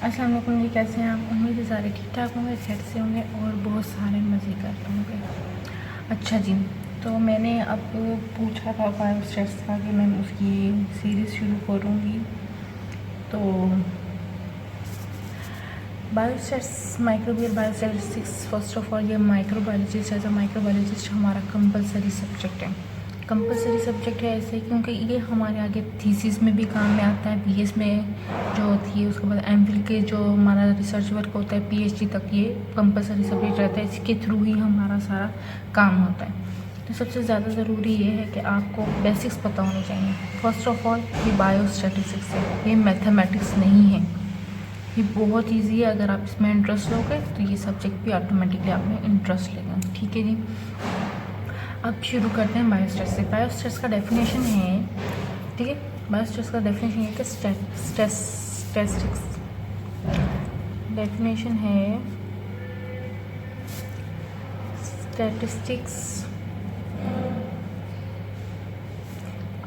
अस्सलाम वालेकुम जी, कैसे हैं आप? उम्मीद है सारे ठीक ठाक होंगे, खैर से होंगे और बहुत सारे मज़े कर रहे होंगे। अच्छा जी, तो मैंने अब पूछा था बायोस्टैट्स का कि मैं उसकी सीरीज़ शुरू करूँगी। तो biostats microbial biostatistics, first of all ये माइक्रोबायोलॉजिस्ट एज अ माइक्रोबायोलॉजिस्ट हमारा कंपलसरी सब्जेक्ट है। कंपलसरी सब्जेक्ट है ऐसे क्योंकि ये हमारे आगे थीसिस में भी काम में आता है, बीएस में जो होती है, उसके बाद एमफिल के जो हमारा रिसर्च वर्क होता है पीएचडी तक ये कंपलसरी सब्जेक्ट रहता है। इसके थ्रू ही हमारा सारा काम होता है। तो सबसे ज़्यादा ज़रूरी ये है कि आपको बेसिक्स पता होने चाहिए। फर्स्ट ऑफ ऑल ये बायोस्टैटिस्टिक्स है, ये मैथमेटिक्स नहीं है। ये बहुत इजी है, अगर आप इसमें इंटरेस्ट लोगे तो ये सब्जेक्ट भी ऑटोमेटिकली आप में इंटरेस्ट लेगा। ठीक है जी, अब शुरू करते हैं बायोस्टैट्स से। बायोस्टैट्स का डेफिनेशन है, ठीक है, बायोस्टैट्स का डेफिनेशन है कि स्टैटिस्टिक्स डेफिनेशन है statistics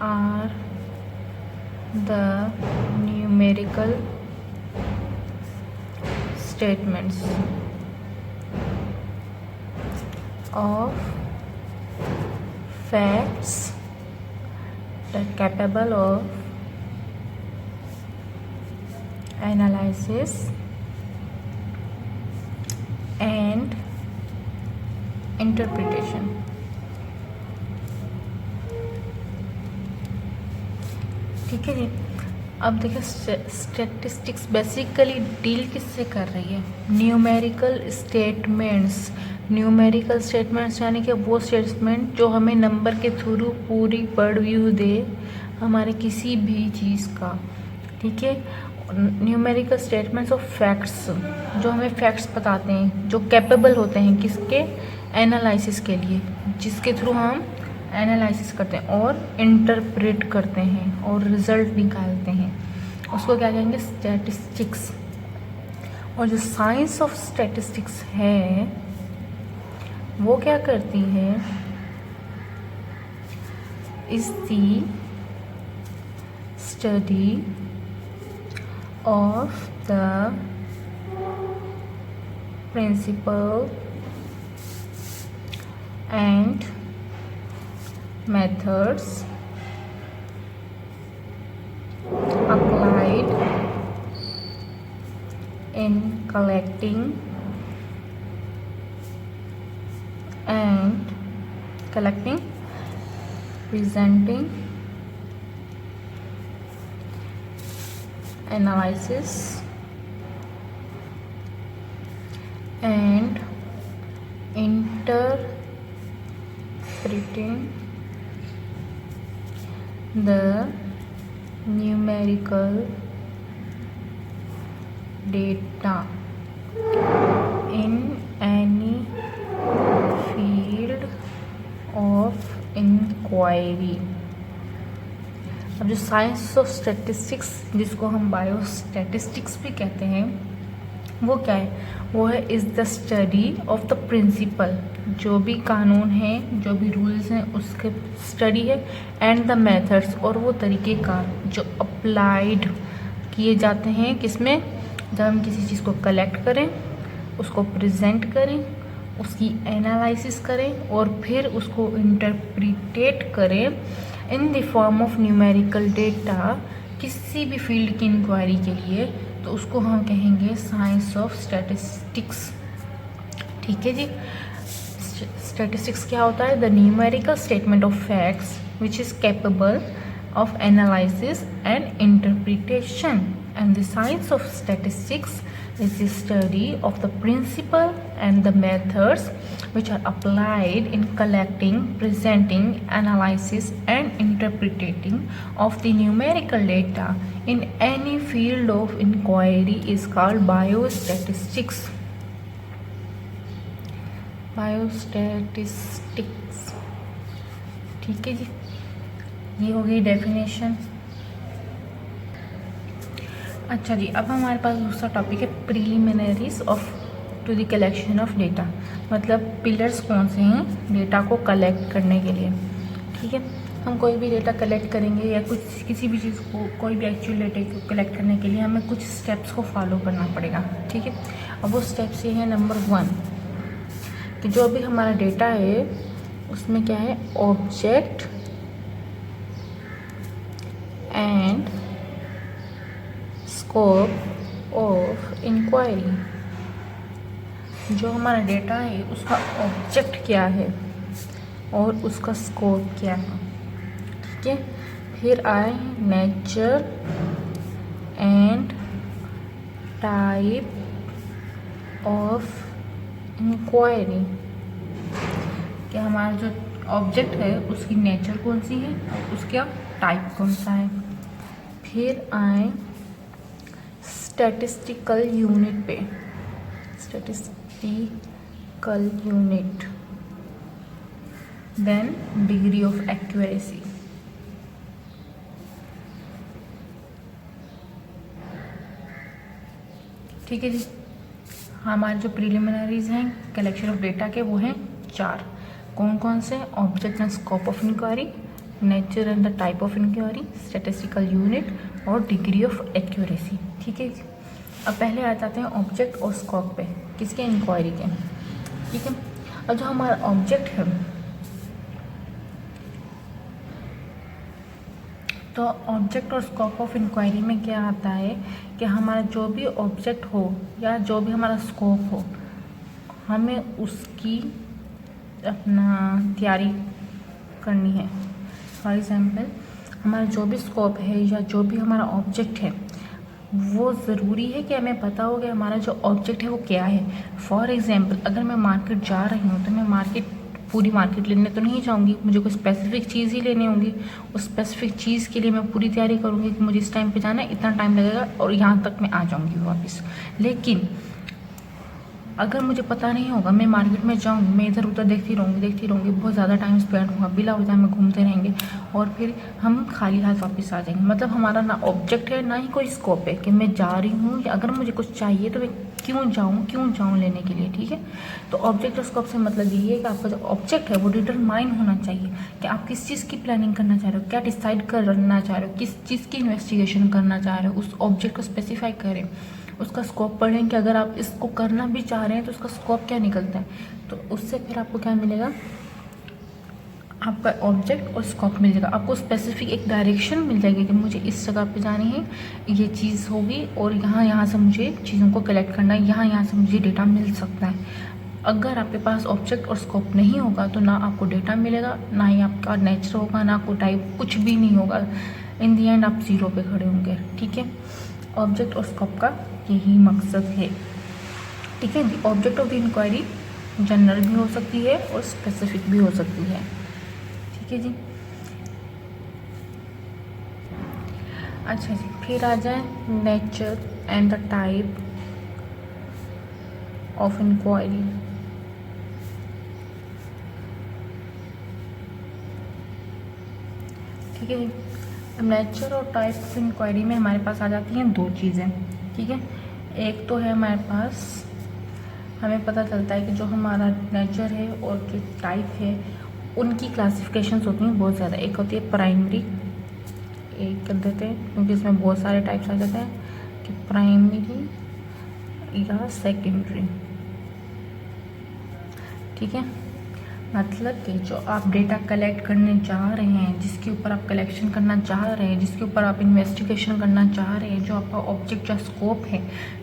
are the numerical statements of facts that capable of analysis and interpretation। ठीक है जी, अब देखिए स्टैटिस्टिक्स बेसिकली डील किससे कर रही है? Numerical statements. न्यूमेरिकल स्टेटमेंट्स यानी कि वो स्टेटमेंट जो हमें नंबर के थ्रू पूरी बर्ड व्यू दे हमारे किसी भी चीज़ का। ठीक है, न्यूमेरिकल स्टेटमेंट्स ऑफ फैक्ट्स जो हमें फैक्ट्स बताते हैं, जो कैपेबल होते हैं किसके? एनालिसिस के लिए, जिसके थ्रू हम एनालिसिस करते हैं और इंटरप्रेट करते हैं और रिजल्ट निकालते हैं, उसको क्या कहेंगे? स्टैटिस्टिक्स। और जो साइंस ऑफ स्टैटिस्टिक्स है वो क्या करती है? Is the study of the principle and methods applied in collecting presenting, analysis and interpreting the numerical data in any field of inquiry। अब जो साइंस ऑफ स्टैटिस्टिक्स जिसको हम बायोस्टैटिस्टिक्स भी कहते हैं वो क्या है? वो है is the study of the principle, जो भी कानून है, जो भी रूल्स हैं उसके स्टडी है, एंड द मेथड्स और वो तरीक़ेकार जो अप्लाइड किए जाते हैं किसमें? जब हम किसी चीज़ को कलेक्ट करें, उसको प्रेजेंट करें, उसकी एनालिसिस करें और फिर उसको इंटरप्रिटेट करें in the form of numerical data किसी भी फील्ड की इंक्वायरी के लिए, तो उसको हम कहेंगे साइंस ऑफ स्टैटिस्टिक्स। ठीक है जी, स्टैटिस्टिक्स क्या होता है? The numerical statement of facts which is capable of analysis and interpretation, and the science of statistics is the study of the principle and the methods which are applied in collecting, presenting, analysis and interpreting of the numerical data in any field of inquiry is called biostatistics। Biostatistics. ठीक है जी, ये हो गई definition. अच्छा जी, अब हमारे पास दूसरा टॉपिक है preliminaries of to the collection of data, मतलब पिलर्स कौन से हैं डेटा को कलेक्ट करने के लिए। ठीक है, हम कोई भी डेटा कलेक्ट करेंगे या कुछ किसी भी चीज़ को, कोई भी एक्चुअल डेटा को कलेक्ट करने के लिए हमें कुछ स्टेप्स को फॉलो करना पड़ेगा, ठीक है। अब वो स्टेप्स ये है, नंबर 1 कि जो भी हमारा डेटा है उसमें क्या है, object and scope of inquiry. जो हमारा डेटा है उसका ऑब्जेक्ट क्या है और उसका स्कोप क्या है, ठीक है। फिर आए nature and type of inquiry, कि हमारा जो ऑब्जेक्ट है उसकी नेचर कौन सी है और उसका टाइप कौन सा है। फिर आए स्टैटिस्टिकल यूनिट पे, statistical unit, then degree of accuracy. ठीक है जी। हमारे जो प्रिलिमिनरीज हैं कलेक्शन ऑफ डेटा के वो हैं 4, कौन कौन से, object and scope of inquiry, nature and the type of inquiry, statistical unit और डिग्री ऑफ एक्यूरेसी, ठीक है जी। अब पहले आ जाते हैं ऑब्जेक्ट और स्कोप पे, किसके, इंक्वायरी के, ठीक है। अब जो हमारा ऑब्जेक्ट है तो ऑब्जेक्ट और स्कोप ऑफ इंक्वायरी में क्या आता है कि हमारा जो भी ऑब्जेक्ट हो या जो भी हमारा स्कोप हो, हमें उसकी अपना तैयारी करनी है। फॉर एग्जांपल हमारा जो भी स्कोप है या जो भी हमारा ऑब्जेक्ट है वो ज़रूरी है कि हमें पता हो कि हमारा जो ऑब्जेक्ट है वो क्या है। फॉर एग्जांपल अगर मैं मार्केट जा रही हूँ तो मैं पूरी मार्केट लेने तो नहीं जाऊँगी, मुझे कोई स्पेसिफिक चीज़ ही लेनी होगी। उस स्पेसिफिक चीज़ के लिए मैं पूरी तैयारी करूँगी कि मुझे इस टाइम पे जाना है, इतना टाइम लगेगा और यहाँ तक मैं आ जाऊँगी वापस। लेकिन अगर मुझे पता नहीं होगा, मैं मार्केट में जाऊँगी, मैं इधर उधर देखती रहूँगी, बहुत ज़्यादा टाइम स्पेंड होगा, बिला वजह में घूमते रहेंगे और फिर हम खाली हाथ वापस आ जाएंगे। मतलब हमारा ना ऑब्जेक्ट है ना ही कोई स्कोप है कि मैं जा रही हूँ या अगर मुझे कुछ चाहिए तो मैं क्यों जाऊँ लेने के लिए, ठीक है। तो ऑब्जेक्ट और स्कोप से मतलब यही है कि आपका जो ऑब्जेक्ट है वो डिटरमाइन होना चाहिए कि आप किस चीज़ की प्लानिंग करना चाह रहे हो, क्या डिसाइड करना चाह रहे हो, किस चीज़ की इन्वेस्टिगेशन करना चाह रहे हो, उस ऑब्जेक्ट को स्पेसिफाई करें। उसका स्कोप पढ़ें कि अगर आप इसको करना भी चाह रहे हैं तो उसका स्कोप क्या निकलता है, तो उससे फिर आपको क्या मिलेगा, आपका ऑब्जेक्ट और स्कोप मिल जाएगा। आपको स्पेसिफिक एक डायरेक्शन मिल जाएगी कि मुझे इस जगह पे जानी है, ये चीज़ होगी और यहाँ से मुझे चीज़ों को कलेक्ट करना है, यहाँ से मुझे डेटा मिल सकता है। अगर आपके पास ऑब्जेक्ट और स्कोप नहीं होगा तो ना आपको डेटा मिलेगा, ना ही आपका नेचर होगा, ना आपको टाइप, कुछ भी नहीं होगा। इन दी एंड आप ज़ीरो पे खड़े होंगे, ठीक है। ऑब्जेक्ट और स्कोप का यही मकसद है, ठीक है जी। Object of the inquiry general भी हो सकती है और स्पेसिफिक भी हो सकती है, ठीक है जी। अच्छा जी, फिर आ जाए nature and the type of inquiry. ठीक है जी। अब नेचर और टाइप ऑफ इंक्वायरी में हमारे पास आ जाती हैं 2 चीज़ें, ठीक है। एक तो है हमारे पास, हमें पता चलता है कि जो हमारा नेचर है और जो टाइप है उनकी क्लासिफिकेशंस होती हैं बहुत ज़्यादा। एक होती है प्राइमरी, एक कर देते हैं क्योंकि इसमें बहुत सारे टाइप्स आ जाते हैं कि प्राइमरी या सेकेंडरी, ठीक है। मतलब कि जो आप डेटा कलेक्ट करने जा रहे हैं, जिसके ऊपर आप कलेक्शन करना चाह रहे हैं, जिसके ऊपर आप इन्वेस्टिगेशन करना चाह रहे हैं, जो आपका ऑब्जेक्ट या स्कोप है,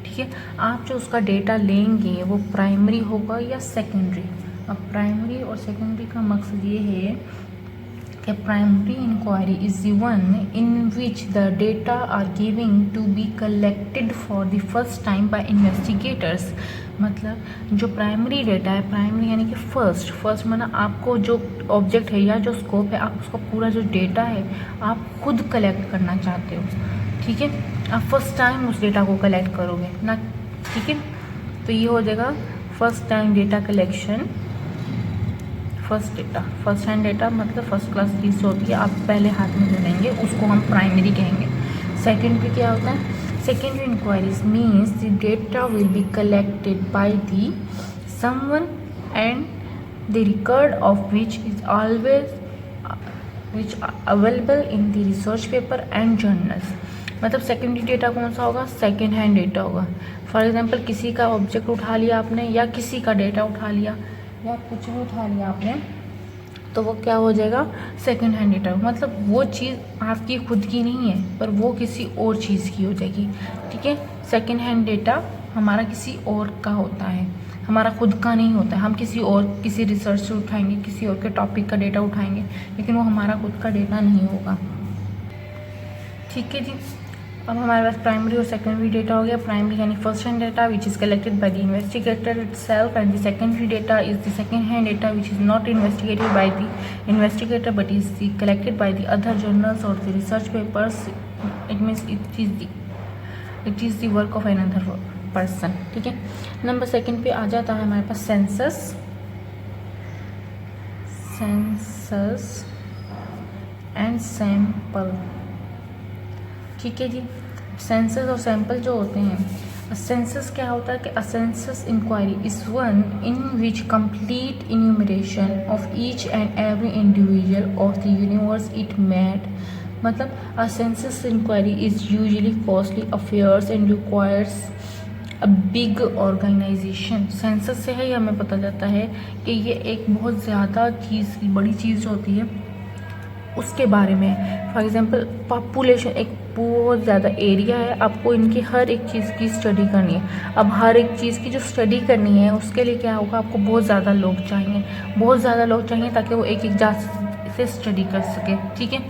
ठीक है, आप जो उसका डेटा लेंगे वो प्राइमरी होगा या सेकेंडरी। अब प्राइमरी और सेकेंडरी का मकसद ये है कि primary inquiry is the one in which the data are giving to be collected for the first time by investigators. मतलब जो प्राइमरी डेटा है, प्राइमरी यानी कि फर्स्ट माना आपको जो ऑब्जेक्ट है या जो स्कोप है, आप उसका पूरा जो डेटा है आप खुद कलेक्ट करना चाहते हो, ठीक है। आप फर्स्ट टाइम उस डेटा को कलेक्ट करोगे ना, ठीक है। तो ये हो जाएगा first time data collection. First hand data मतलब फर्स्ट क्लास चीज़ जो होती है आप पहले हाथ में जो लेंगे उसको हम प्राइमरी कहेंगे। सेकेंडरी क्या होता है, secondary inquiries means the data will be collected by the someone and the record of which is always which available in the research paper and journals. मतलब सेकेंडरी डेटा कौन सा होगा, सेकेंड हैंड डेटा होगा। For example किसी का object उठा लिया आपने, या किसी का डेटा उठा लिया, या कुछ भी उठा लिया आपने, तो वो क्या हो जाएगा, सेकेंड हैंड डेटा। मतलब वो चीज़ आपकी खुद की नहीं है, पर वो किसी और चीज़ की हो जाएगी। ठीक है, सेकेंड हैंड डेटा हमारा किसी और का होता है, हमारा खुद का नहीं होता है। हम किसी रिसर्च से उठाएंगे, किसी और के टॉपिक का डेटा उठाएंगे, लेकिन वो हमारा खुद का डेटा नहीं होगा। ठीक है जी। अब हमारे पास प्राइमरी और सेकेंडरी डेटा हो गया। प्राइमरी यानी first hand data which is collected by the investigator itself, and the secondary data is the second hand data which is not investigated by the investigator but is collected by the other journals और the research papers. It means it is the work of an other person. ठीक है, number second पे आ जाता है हमारे पास census and sample. ठीक है जी। Census और सैंपल जो होते हैं, सेंसस क्या होता है कि a census inquiry is one in which complete enumeration of each and every individual of the universe it made. मतलब a census inquiry is usually costly affairs and requires a big organisation. Census से ही हमें पता चलता है कि ये एक बहुत ज़्यादा बड़ी चीज़ होती है, उसके बारे में। फॉर एग्जांपल पॉपुलेशन, एक बहुत ज़्यादा एरिया है, आपको इनकी हर एक चीज़ की स्टडी करनी है। अब हर एक चीज़ की जो स्टडी करनी है उसके लिए क्या होगा, आपको बहुत ज़्यादा लोग चाहिए, ताकि वो एक जा से स्टडी कर सके। ठीक है,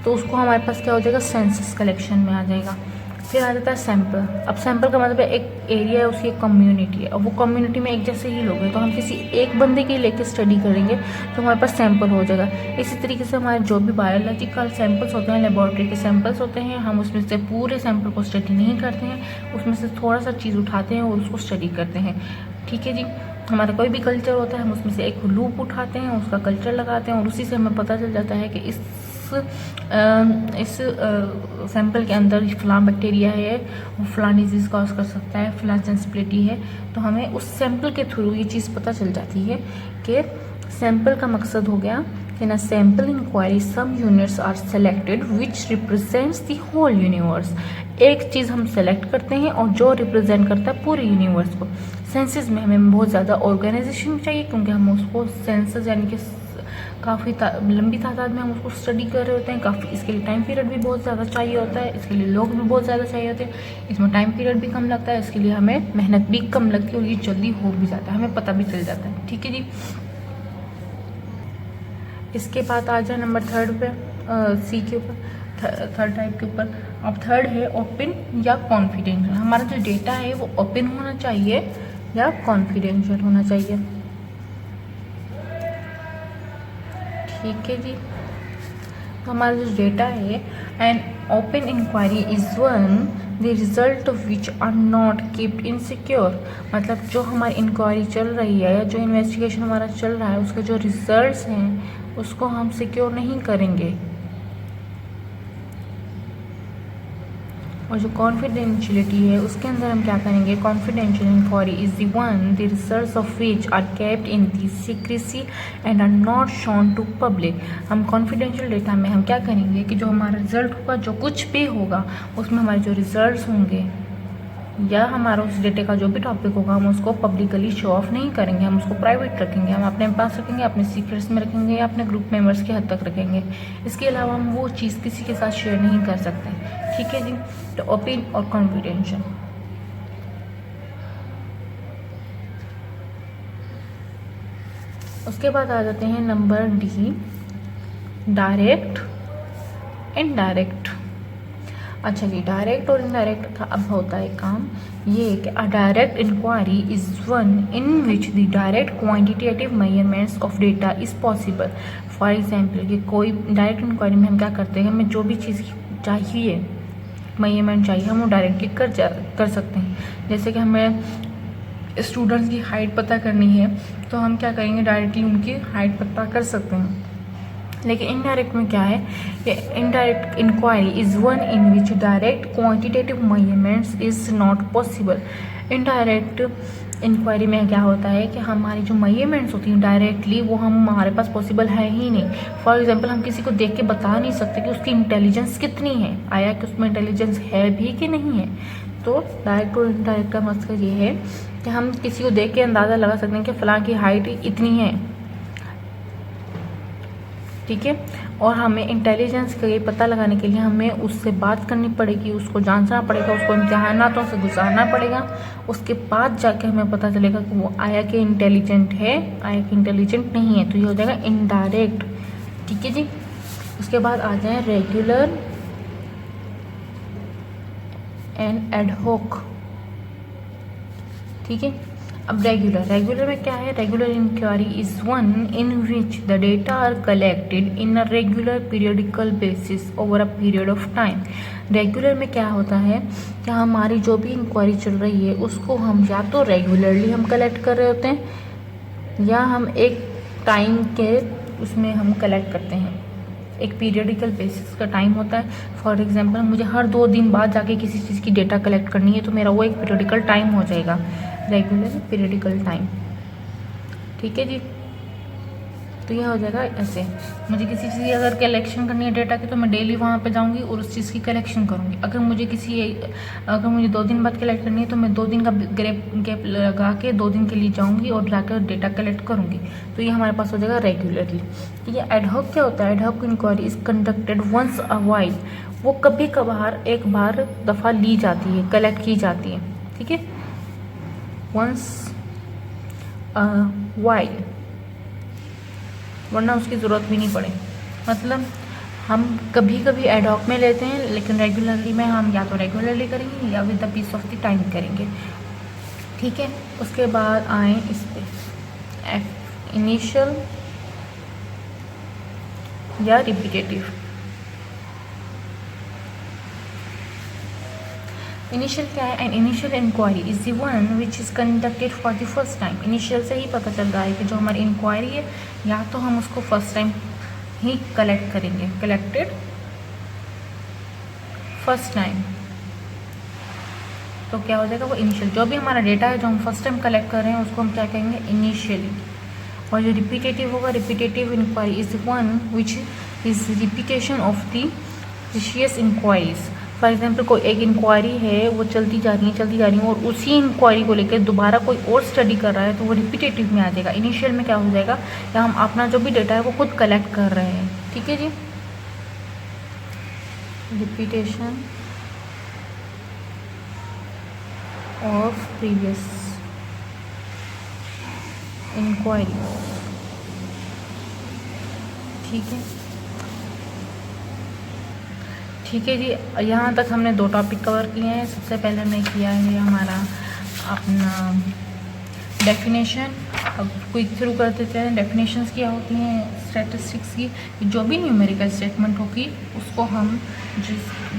तो उसको हमारे पास क्या हो जाएगा, सेंसस कलेक्शन में आ जाएगा। फिर आ जाता है सैंपल। अब सैंपल का मतलब है एक एरिया है, उसकी एक कम्युनिटी है, और वो कम्युनिटी में एक जैसे ही लोग हैं, तो हम किसी एक बंदे के लेके स्टडी करेंगे तो हमारे पास सैंपल हो जाएगा। इसी तरीके से हमारे जो भी बायोलॉजिकल सैंपल्स होते हैं, लेबॉरेटरी के सैंपल्स होते हैं, हम उसमें से पूरे सैंपल को स्टडी नहीं करते हैं, उसमें से थोड़ा सा चीज़ उठाते हैं और उसको स्टडी करते हैं। ठीक है जी। हमारा कोई भी कल्चर होता है, हम उसमें से एक लूप उठाते हैं, उसका कल्चर लगाते हैं, और उसी से हमें पता चल जाता है कि इस सैंपल के अंदर फलां बैक्टीरिया है, वो फलां डिजीज़ कॉज कर सकता है, फलां सेंसिबिलिटी है। तो हमें उस सैंपल के थ्रू ये चीज़ पता चल जाती है कि सैंपल का मकसद हो गया कि ना sample inquiry some units are selected which represents the whole universe. एक चीज़ हम सेलेक्ट करते हैं और जो रिप्रेजेंट करता है पूरे यूनिवर्स को। सेंसस में हमें बहुत ज़्यादा ऑर्गेनाइजेशन चाहिए, क्योंकि हम उसको सेंसस यानी कि काफ़ी लंबी तादाद में हम उसको स्टडी कर रहे होते हैं। काफ़ी इसके लिए टाइम पीरियड भी बहुत ज़्यादा चाहिए होता है, इसके लिए लोग भी बहुत ज़्यादा चाहिए होते हैं, इसमें टाइम पीरियड भी कम लगता है, इसके लिए हमें मेहनत भी कम लगती है, और ये जल्दी हो भी जाता है, हमें पता भी चल जाता है। ठीक है जी। इसके बाद आ जाए नंबर थर्ड पे, सी के ऊपर, थर्ड टाइप के ऊपर। अब थर्ड है ओपन या कॉन्फिडेंशियल। हमारा जो डेटा है वो ओपन होना चाहिए या कॉन्फिडेंशियल होना चाहिए। ठीक है जी। तो हमारा जो डेटा है, an open inquiry is one the result of which are not keeped insecure. मतलब जो हमारी इंक्वायरी चल रही है या जो इन्वेस्टिगेशन हमारा चल रहा है, उसके जो रिजल्ट्स हैं उसको हम सिक्योर नहीं करेंगे। और जो कॉन्फिडेंशियलिटी है उसके अंदर हम क्या करेंगे, confidential inquiry is the one the results of which are kept in the secrecy and are not shown to public. हम कॉन्फिडेंशियल डेटा में हम क्या करेंगे कि जो हमारा रिजल्ट होगा, जो कुछ भी होगा उसमें हमारे जो रिजल्ट्स होंगे या हमारा उस डेटे का जो भी टॉपिक होगा, हम उसको पब्लिकली शो ऑफ नहीं करेंगे, हम उसको प्राइवेट रखेंगे, हम अपने पास रखेंगे, अपने सीक्रेट्स में रखेंगे या अपने ग्रुप मेंबर्स की हद तक रखेंगे। इसके अलावा हम वो चीज़ किसी के साथ शेयर नहीं कर सकते। ठीक है जी। तो ओपन और कॉन्फिडेंशियल। उसके बाद आ जाते हैं नंबर डी, डायरेक्ट, इनडायरेक्ट। अच्छा जी, डायरेक्ट और इनडायरेक्ट का अब होता है काम ये कि a direct inquiry is one in which the direct quantitative measurements of data is possible. For example कि कोई डायरेक्ट इंक्वायरी में हम क्या करते हैं, हमें जो भी चीज़ चाहिए, मेजरमेंट चाहिए, हम वो डायरेक्टली कर सकते हैं। जैसे कि हमें स्टूडेंट्स की हाइट पता करनी है, तो हम क्या करेंगे, डायरेक्टली उनकी हाइट पता कर सकते हैं। लेकिन इनडायरेक्ट में क्या है, indirect inquiry is one in which direct quantitative measurements is not possible. Indirect inquiry में क्या होता है कि हमारी जो मेजरमेंट्स होती हैं डायरेक्टली वो हमारे पास पॉसिबल है ही नहीं। फॉर एग्जांपल हम किसी को देख के बता नहीं सकते कि उसकी इंटेलिजेंस कितनी है, आया कि उसमें इंटेलिजेंस है भी कि नहीं है। तो डायरेक्ट और इनडायरेक्ट का मकसद ये है कि हम किसी को देख के अंदाज़ा लगा सकते हैं कि फ़लाँ की हाइट इतनी है, ठीक है। और हमें इंटेलिजेंस का ये पता लगाने के लिए हमें उससे बात करनी पड़ेगी, उसको जानना पड़ेगा, उसको इम्तिहानातों से गुजारना पड़ेगा। उसके बाद जाके हमें पता चलेगा कि वो आया कि इंटेलिजेंट है, आया कि इंटेलिजेंट नहीं है। तो ये हो जाएगा इनडायरेक्ट, ठीक है जी। उसके बाद आ जाए रेगुलर एंड एडहॉक, ठीक है। अब रेगुलर में क्या है, regular inquiry is one in which the data are collected in a regular periodical basis over a period of time. Regular में क्या होता है कि हमारी जो भी इंक्वायरी चल रही है उसको हम या तो रेगुलरली हम कलेक्ट कर रहे होते हैं या हम एक टाइम के उसमें हम कलेक्ट करते हैं, एक पीरियडिकल बेसिस का टाइम होता है। फॉर एग्जांपल मुझे हर 2 दिन बाद जाके किसी चीज़ की डेटा कलेक्ट करनी है तो मेरा वो एक पीरियडिकल टाइम हो जाएगा, रेगुलर पीरियडिकल टाइम, ठीक है जी। तो यह हो जाएगा ऐसे, मुझे किसी चीज़ की अगर कलेक्शन करनी है डेटा की तो मैं डेली वहाँ पे जाऊँगी और उस चीज़ की कलेक्शन करूँगी। अगर मुझे 2 दिन बाद कलेक्ट करनी है तो मैं 2 दिन का गैप लगा के 2 दिन के लिए जाऊँगी और जाकर डेटा कलेक्ट करूँगी। तो ये हमारे पास हो जाएगा रेगुलरली, ठीक है। एडहॉक क्या होता है, ad hoc inquiry is conducted once a while, वो कभी कभार एक बार दफ़ा ली जाती है, कलेक्ट की जाती है, ठीक है। वंस अ वाइल, वरना उसकी ज़रूरत भी नहीं पड़े। मतलब हम कभी कभी एडहॉक में लेते हैं लेकिन रेगुलरली में हम या तो रेगुलरली करेंगे या with the piece of the time करेंगे, ठीक है। उसके बाद आए इस पे इनिशियल या रिपीटेटिव। इनिशियल क्या है, an initial inquiry is the one which is conducted for the first time. Initial से ही पता चल रहा है कि जो हमारी इंक्वायरी है या तो हम उसको फर्स्ट टाइम ही कलेक्ट करेंगे, कलेक्टेड फर्स्ट टाइम, तो क्या हो जाएगा वो इनिशियल। जो भी हमारा डेटा है जो हम फर्स्ट टाइम कलेक्ट कर रहे हैं उसको हम क्या कहेंगे, इनिशियली। और जो रिपीटेटिव होगा, repetitive inquiry is the one which is repetition of the previous inquiries. For example कोई एक इंक्वायरी है वो चलती जा रही है और उसी इंक्वायरी को लेकर दोबारा कोई और स्टडी कर रहा है तो वो रिपीटेटिव में आ जाएगा। इनिशियल में क्या हो जाएगा, या हम अपना जो भी डेटा है वो खुद कलेक्ट कर रहे हैं, ठीक है जी। रिपीटेशन ऑफ प्रीवियस इंक्वायरी, ठीक है, ठीक है जी। यहाँ तक हमने 2 टॉपिक कवर किए हैं। सबसे पहले हमने किया है हमारा अपना डेफिनेशन। अब क्विक थ्रू कर देते हैं, डेफिनेशंस क्या होती हैं स्टैटिस्टिक्स की। जो भी न्यूमेरिकल स्टेटमेंट होगी उसको हम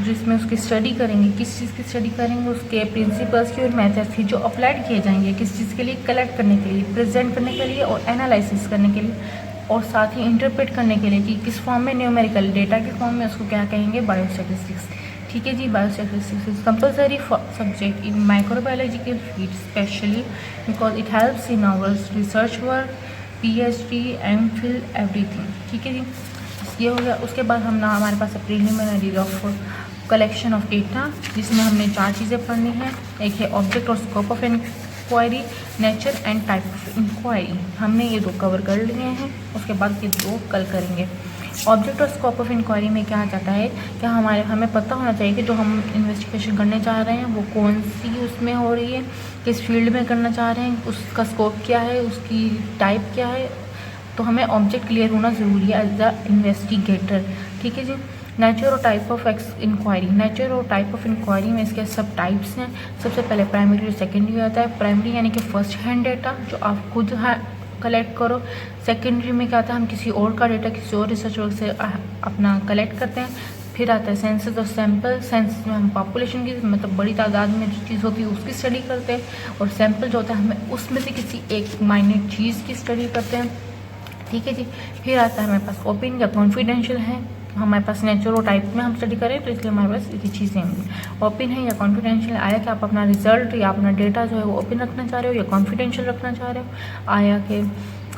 जिसमें उसकी स्टडी करेंगे, किस चीज़ की स्टडी करेंगे, उसके प्रिंसिपल्स की और मेथड्स की जो अप्लाइड किए जाएंगे किस चीज़ के लिए, कलेक्ट करने के लिए, प्रेजेंट करने के लिए और एनालिसिस करने के लिए, और साथ ही इंटरप्रेट करने के लिए कि किस फॉर्म में, न्यूमेरिकल डेटा के फॉर्म में, उसको क्या कहेंगे, बायोस्टैटिस्टिक्स, ठीक है जी। Biostatistics is compulsory subject in microbiological field specially because it helps in our research work, PhD, MPhil, everything, ठीक है जी। ये हो गया। उसके बाद हमारे पास preliminary of collection of data, जिसमें हमने 4 चीज़ें पढ़नी है। एक है ऑब्जेक्ट और scope of inquiry, nature and type of inquiry, हमने ये 2 कवर कर लिए हैं। उसके बाद ये 2 कल करेंगे। ऑब्जेक्ट और स्कोप ऑफ इंक्वायरी में क्या आ जाता है कि हमें पता होना चाहिए कि जो हम इन्वेस्टिगेशन करने जा रहे हैं वो कौन सी उसमें हो रही है, किस फील्ड में करना चाह रहे हैं, उसका स्कोप क्या है, उसकी टाइप क्या है। तो हमें ऑब्जेक्ट क्लियर होना ज़रूरी है एज द इन्वेस्टिगेटर, ठीक है जी। नेचर और टाइप ऑफ इंक्वायरी, नेचर और टाइप ऑफ इंक्वायरी में इसके सब टाइप्स हैं। सबसे पहले प्राइमरी और सेकेंडरी आता है। प्राइमरी यानी कि फर्स्ट हैंड डेटा जो आप खुद कलेक्ट करो। सेकेंडरी में क्या आता है, हम किसी और का डेटा किसी और रिसर्च वर्क से अपना कलेक्ट करते हैं। फिर आता है सेंसस और सैंपल। सेंसस में हम पॉपुलेशन की मतलब बड़ी तादाद में जो चीज़ होती है उसकी स्टडी करते हैं, और सैंपल जो होता है हमें उसमें से किसी एक माइन्यूट चीज़ की स्टडी करते हैं, ठीक है जी। फिर आता है हमारे पास ओपन या कॉन्फिडेंशियल है, हमारे पास नेचुरल टाइप में हम स्टडी करें तो इसलिए हमारे पास ये चीज़ें होंगी। ओपन है या कॉन्फिडेंशियल, आया कि आप अपना रिजल्ट या अपना डेटा जो है वो ओपन रखना चाह रहे हो या कॉन्फिडेंशियल रखना चाह रहे हो, आया कि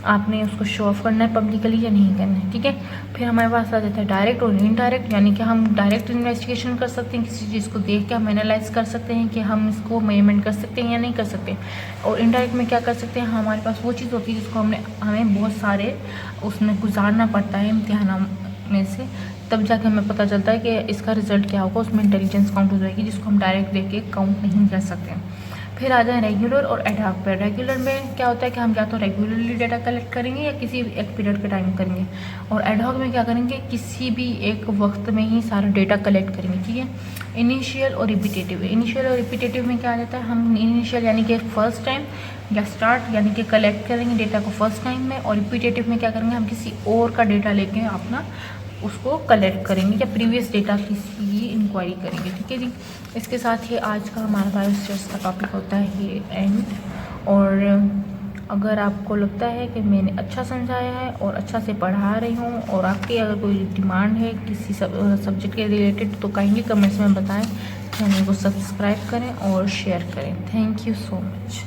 आपने उसको शो ऑफ करना है पब्लिकली या नहीं करना है, ठीक है। फिर हमारे पास आ जाता है डायरेक्ट और इनडायरेक्ट, यानी कि हम डायरेक्ट इन्वेस्टिगेशन कर सकते हैं, किसी चीज़ को देख के हम एनालाइज कर सकते हैं कि हम इसको मेजरमेंट कर सकते हैं या नहीं कर सकते। और इनडायरेक्ट में क्या कर सकते हैं, हमारे पास वो चीज़ होती है जिसको हमें बहुत सारे उसमें गुजारना पड़ता है इम्तिहान में से, तब जाके हमें पता चलता है कि इसका रिजल्ट क्या होगा, उसमें इंटेलिजेंस काउंट हो जाएगी, जिसको हम डायरेक्ट देख के काउंट नहीं कर सकते। फिर आ जाए रेगुलर और एडहॉक पे। रेगुलर में क्या होता है कि हम या तो रेगुलरली डेटा कलेक्ट करेंगे या किसी एक पीरियड के टाइम करेंगे, और एडहॉक में क्या करेंगे, किसी भी एक वक्त में ही सारा डेटा कलेक्ट करेंगे, ठीक है। इनिशियल और रिपीटेटिव, इनिशियल और रिपीटेटिव में क्या आ जाता है, हम इनिशियल यानी कि फर्स्ट टाइम या स्टार्ट यानी कि कलेक्ट करेंगे डेटा को फर्स्ट टाइम में, और रिपीटेटिव में क्या करेंगे, हम किसी और का डेटा लेके अपना उसको कलेक्ट करेंगे या प्रीवियस डेटा की इंक्वायरी करेंगे, ठीक है जी। इसके साथ ही आज का हमारा बायोस्टैटिस्टिक्स का टॉपिक होता है ये एंड। और अगर आपको लगता है कि मैंने अच्छा समझाया है और अच्छा से पढ़ा रही हूँ और आपकी अगर कोई डिमांड है किसी सब्जेक्ट के रिलेटेड तो काइंडली कमेंट्स में बताएं। चैनल को सब्सक्राइब करें और शेयर करें। Thank you so much.